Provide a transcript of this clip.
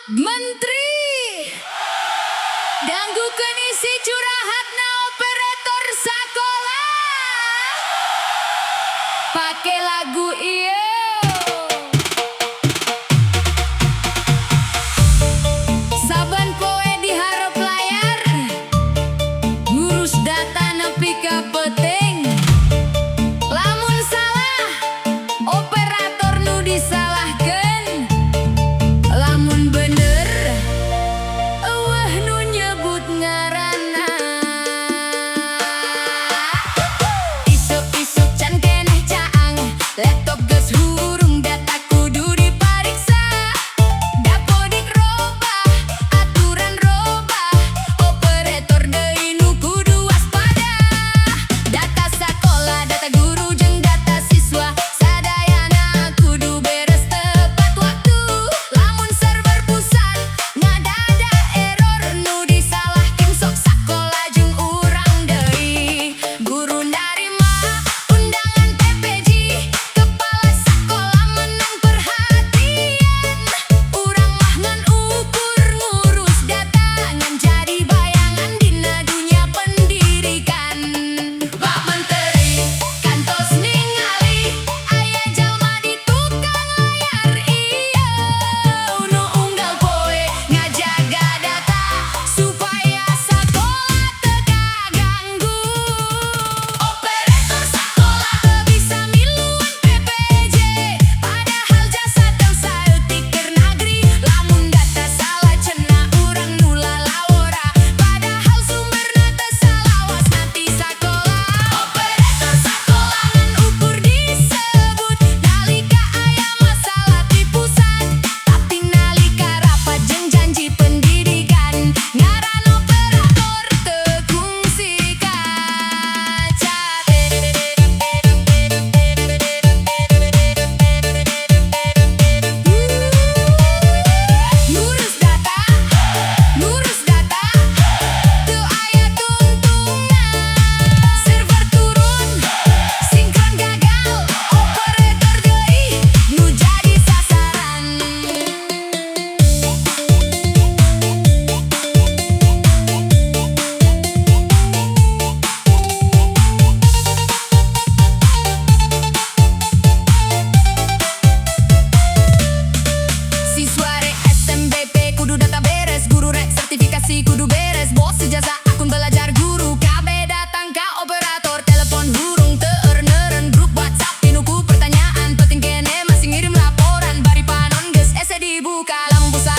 Menteri Danggu kenisi curahatna operator sakola pakai lagu iya. Saban poe diharap layar ngurus data nepi ka penting. Lamun salah operator nu disalahkeun, lamun bener eueuh nu nyebut ngaranna. Isuk-isuk can keneh caang, laptop geus hurung data kudu dipariksa. Dapodik robah, aturan robah, operator deui nu kudu waspada. Data sakola, data guru jeung data siswa, sadayana kudu beres tepat waktu. Lamun server pusat ngadada error nu disalahkeun, sok sakola jeung urang deui. Guru narima undangan PPJ, kepala sakola menang perhatian. Urang mah ngan ukur ngurus data, ngan jadi bayangan dina dunia pendidikan. Pak Menteri kantos ningali aya jalma di tukang layar ieu nu unggal poe ngajaga data supaya sakola teu kaganggu. Operator sakola teu bisa miluan PPJ, padahal jasa teu saeutik keur nagri. Lamun data salah cenah urang nu lalawora, padahal sumberna teu salawas nanti sakola. Operator sakola ngan ukur disebut nalika aya masalah di pusat, tapi nalika rapat jeung janji pendidikan ngaran operator teu kungsi kacat. Ngurus data teu aya tuntungan. Server turun, sinkron gagal, operator deui nu jadi sasaran. Siswa rek SMBP kudu data beres, guru rek sertifikasi kudu beres, bos ijazah akun belajar guru kabeh datang ka operator. Telepon hurung teu eurneureun, grup WhatsApp tinuku pertanyaan penting kene masih ngirim laporan. Bari panon geus ese dibuka, lamun pusat